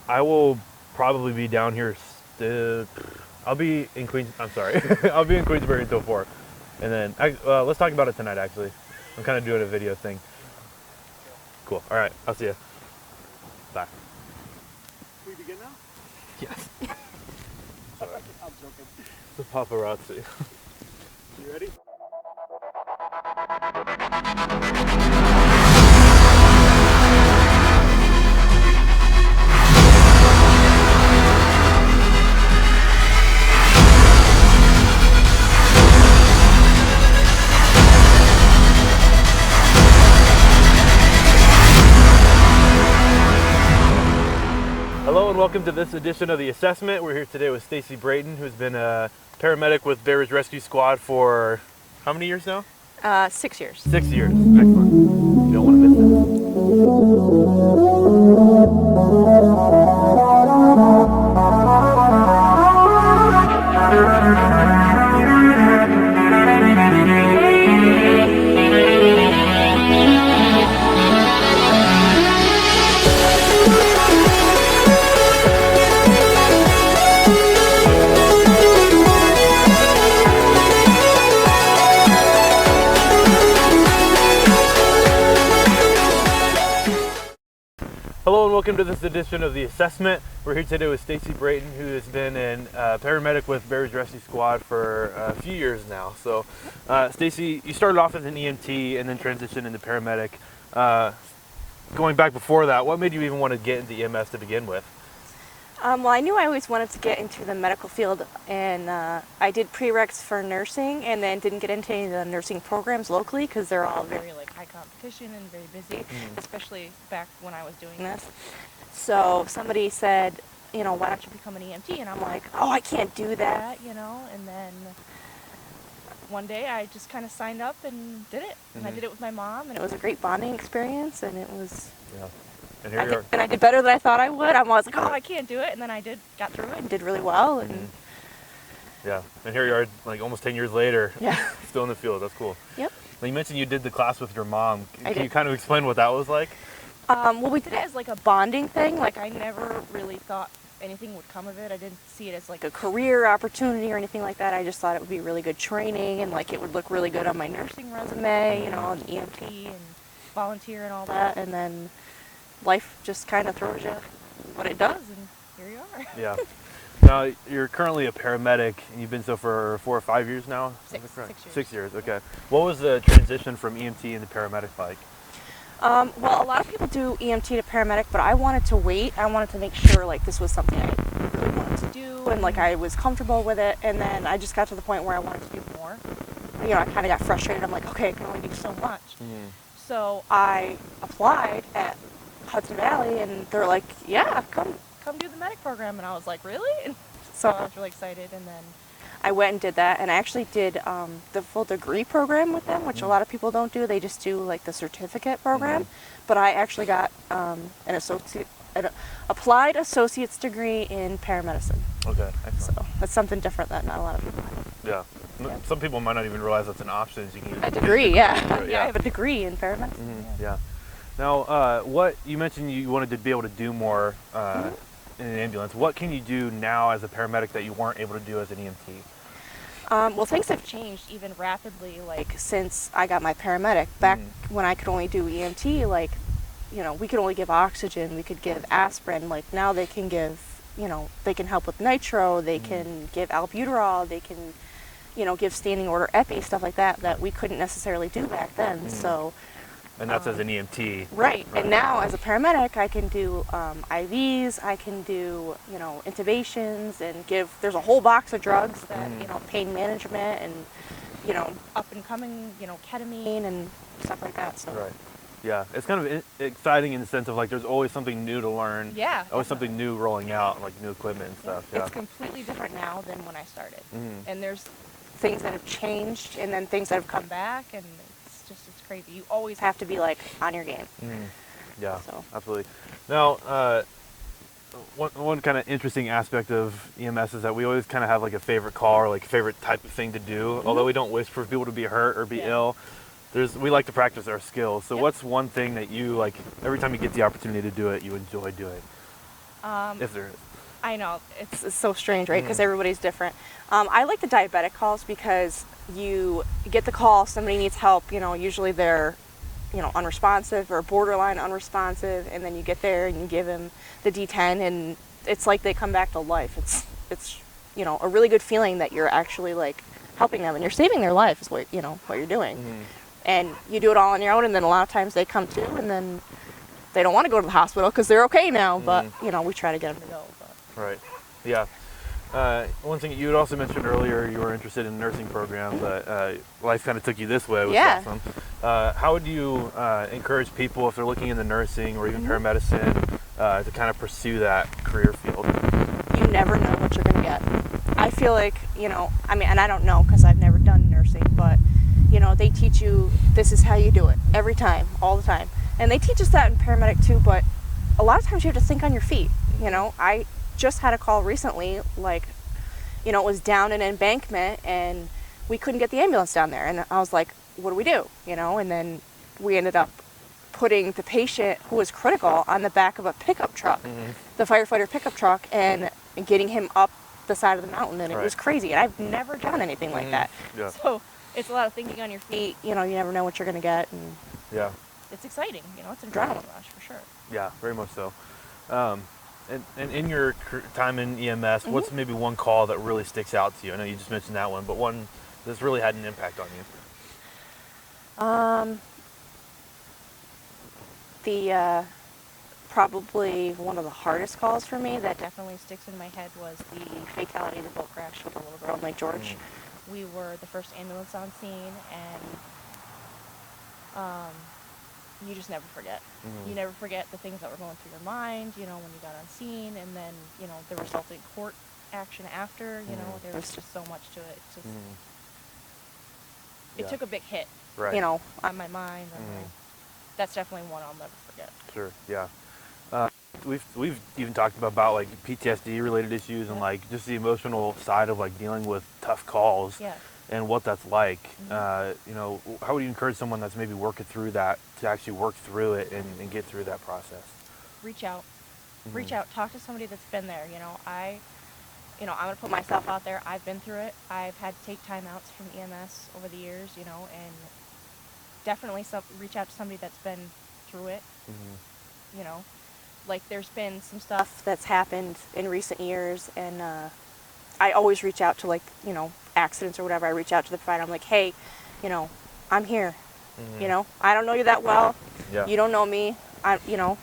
I will probably be down here. I'll be in Queens. I'm sorry. I'll be in Queensbury until 4, and then let's talk about it tonight. Actually, I'm kind of doing a video thing. Cool. All right. I'll see you. Bye. We begin now? Yes. I'm joking. The paparazzi. You ready? Hello and welcome to this edition of The Assessment. We're here today with Stacy Brayton, who's been a paramedic with Bear Ridge Rescue Squad for how many years now? 6 years. 6 years. Excellent. You don't want to miss Hello and welcome to this edition of The Assessment. We're here today with Stacy Brayton, who has been a paramedic with Bear Ridge Rescue Squad for a few years now. So, Stacy, you started off as an EMT and then transitioned into paramedic. Going back before that, what made you even want to get into EMS to begin with? Well, I knew I always wanted to get into the medical field, and I did prereqs for nursing, and then didn't get into any of the nursing programs locally because they're all very high competition and very busy, especially back when I was doing this. So somebody said, why don't you become an EMT? And I'm like, oh, I can't do that, And then one day I just kind of signed up and did it, and I did it with my mom, and it was a great bonding experience, and it was. Yeah. And here you are. And I did better than I thought I would. I was like, oh, I can't do it. And then I got through it and did really well. And yeah, and here you are, like almost 10 years later, yeah, still in the field. That's cool. Yep. Now, you mentioned you did the class with your mom. I Can you kind of explain what that was like? Well, we did it as like a bonding thing. Like, I never really thought anything would come of it. I didn't see it as like a career opportunity or anything like that. I just thought it would be really good training, and like it would look really good on my nursing resume, an EMT and volunteer and all that. And then life just kind of throws you what it does, and here you are. Yeah. Now, you're currently a paramedic, and you've been so for 4 or 5 years now? 6 years. 6 years, okay. What was the transition from EMT into paramedic like? Well, a lot of people do EMT to paramedic, but I wanted to wait. I wanted to make sure like this was something I really wanted to do, and like I was comfortable with it. And then I just got to the point where I wanted to do more. I kind of got frustrated. I'm like, okay, I can only do so much. So I applied at Hudson Valley, and they're like, yeah, come do the medic program. And I was like, really? And so I was really excited, and then I went and did that, and I actually did the full degree program with them, which a lot of people don't do. They just do like the certificate program, but I actually got an applied associate's degree in paramedicine. Okay, excellent. So that's something different that not a lot of people have. Yeah. Some people might not even realize that's an option. You can A degree, yeah. Yeah, I have a degree in paramedicine. Yeah. Now, what you mentioned you wanted to be able to do more in an ambulance. What can you do now as a paramedic that you weren't able to do as an EMT? Well, things have changed even rapidly, like since I got my paramedic. Back when I could only do EMT, like, we could only give oxygen, we could give aspirin. Like now they can give, they can help with nitro, they can give albuterol, they can, give standing order epi, stuff like that we couldn't necessarily do back then. So. And that's as an EMT. Right. And now as a paramedic, I can do IVs, I can do, intubations, and there's a whole box of drugs that, pain management and, up and coming, ketamine and stuff like that. So. Right. Yeah. It's kind of exciting in the sense of like there's always something new to learn. Yeah. Always something new rolling out, like new equipment and stuff. Yeah. It's completely different now than when I started. And there's things that have changed and then things that have come back, and it's crazy. You always have to be like on your game. Yeah, so. Absolutely. Now, one kind of interesting aspect of EMS is that we always kind of have like a favorite call or like a favorite type of thing to do. Although we don't wish for people to be hurt or be ill, we like to practice our skills. So what's one thing that you like every time you get the opportunity to do it, you enjoy doing? If there is. I know, it's so strange, right? Because everybody's different. I like the diabetic calls because you get the call, somebody needs help, usually they're, unresponsive or borderline unresponsive, and then you get there and you give them the D10, and it's like they come back to life. It's a really good feeling that you're actually, like, helping them, and you're saving their life is what you're doing. And you do it all on your own, and then a lot of times they come to, and then they don't want to go to the hospital because they're okay now, but, we try to get them to go. But. Right. Yeah. One thing you had also mentioned earlier, you were interested in nursing programs. Life kind of took you this way, which is awesome. How would you encourage people if they're looking into nursing or even paramedicine to kind of pursue that career field? You never know what you're going to get. I feel like, and I don't know because I've never done nursing, but, they teach you this is how you do it every time, all the time. And they teach us that in paramedic too, but a lot of times you have to think on your feet. I just had a call recently, like, it was down an embankment and we couldn't get the ambulance down there. And I was like, what do we do? And then we ended up putting the patient who was critical on the back of a pickup truck, the firefighter pickup truck, and getting him up the side of the mountain. And it was crazy. And I've never done anything like that. Yeah. So it's a lot of thinking on your feet. You never know what you're going to get. And it's exciting. It's an adrenaline rush for sure. Yeah, very much so. And in your time in EMS, what's maybe one call that really sticks out to you? I know you just mentioned that one, but one that's really had an impact on you. Probably one of the hardest calls for me that definitely sticks in my head was the fatality of the boat crash with a little girl in Lake George. We were the first ambulance on scene, and you just never forget. You never forget the things that were going through your mind, when you got on scene, and then, the resulting court action after, there was just so much to it. It took a big hit, on my mind. And that's definitely one I'll never forget. Sure, yeah. We've even talked about like PTSD related issues and like just the emotional side of like dealing with tough calls. And what that's like. How would you encourage someone that's maybe working through that to actually work through it and get through that process? Reach out. Reach out. Talk to somebody that's been there. I'm going to put myself out there. I've been through it. I've had to take timeouts from EMS over the years, and definitely reach out to somebody that's been through it. Like there's been some stuff that's happened in recent years, and I always reach out to, like, accidents or whatever. I reach out to the provider. I'm like, hey, I'm here. I don't know you that well. You don't know me. You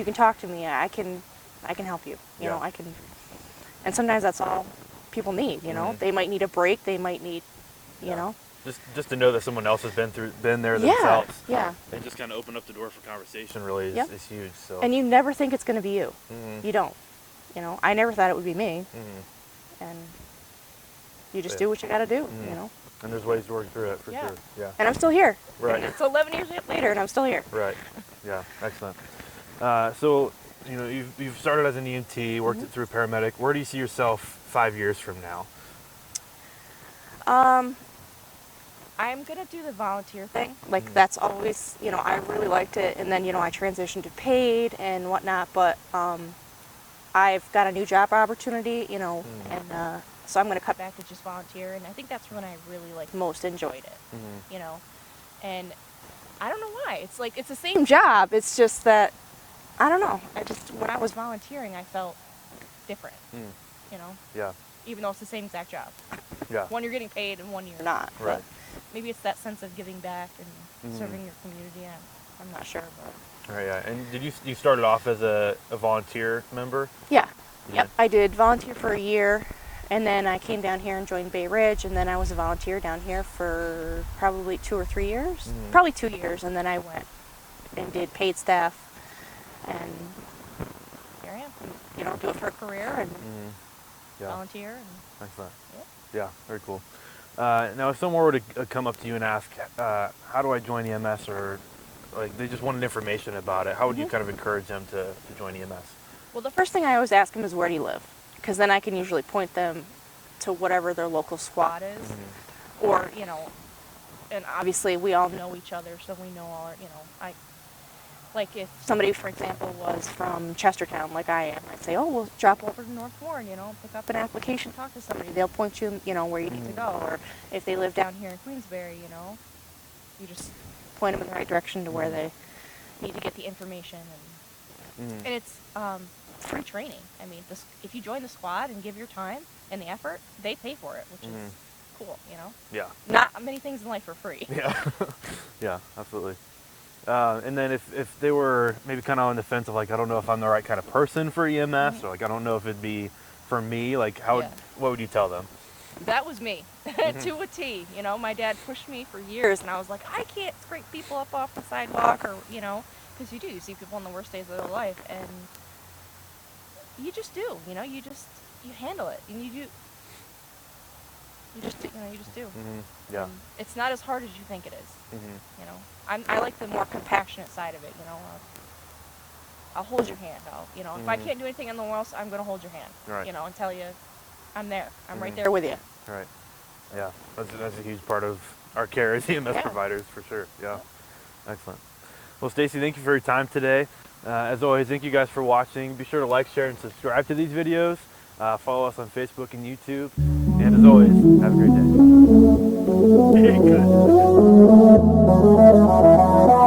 can talk to me. I can help you. I can. And sometimes that's all people need. They might need a break. They might need, Just to know that someone else has been there themselves. Yeah. And just kind of open up the door for conversation really is huge. So. And you never think it's going to be you. You don't. I never thought it would be me. And you just do what you got to do, And there's ways to work through it, for sure. Yeah. And I'm still here. Right. It's 11 years later, and I'm still here. Right. Yeah. Excellent. So, you've started as an EMT, worked it through paramedic. Where do you see yourself 5 years from now? I'm going to do the volunteer thing. Like, that's always, I really liked it. And then, I transitioned to paid and whatnot. But I've got a new job opportunity, and so I'm going to cut back to just volunteer. And I think that's when I really, most enjoyed it, And I don't know why. It's like, it's the same job. It's just that, I don't know. When I was volunteering, I felt different, Yeah. Even though it's the same exact job. Yeah. One you're getting paid and one you're not. Right. But maybe it's that sense of giving back and serving your community. I'm not sure, but. Right, yeah. And did you started off as a volunteer member? Yeah. Yep. I did volunteer for a year, and then I came down here and joined Bay Ridge, and then I was a volunteer down here for probably 2 or 3 years. Probably 2 years, and then I went and did paid staff, and here I am. Do it for a career and volunteer. And excellent. Yeah, very cool. Now, if someone were to come up to you and ask, how do I join EMS, or like they just wanted information about it, how would you kind of encourage them to join EMS? Well, the first thing I always ask them is, where do you live? Because then I can usually point them to whatever their local squad is. Or, and obviously we all know each other, so we know all our, Like if somebody, for example, was from Chestertown, like I am, I'd say, oh, we'll drop over to North Warren, pick up an application, talk to somebody. They'll point you, where you need to go. Or if they live down here in Queensbury, you just point them in the right direction to where they need to get the information. And it's free training. I mean, if you join the squad and give your time and the effort, they pay for it, which is cool, Yeah. Not many things in life are free. Yeah. Yeah, absolutely. And then if they were maybe kind of on the fence of like, I don't know if I'm the right kind of person for EMS, or like, I don't know if it'd be for me, like what would you tell them? That was me, to a T. My dad pushed me for years, and I was like, I can't scrape people up off the sidewalk, or, because you see people on the worst days of their life, and you just do, you handle it, and you just do. Yeah. And it's not as hard as you think it is. I like the more compassionate side of it. I'll hold your hand. If I can't do anything in the world, I'm going to hold your hand. Right. And tell you, I'm there. I'm right there with you. Right. Yeah. That's a huge part of our care as EMS providers, for sure. Yeah. Excellent. Well, Stacy, thank you for your time today. As always, thank you guys for watching. Be sure to like, share, and subscribe to these videos. Follow us on Facebook and YouTube. And as always, have a great day. Good.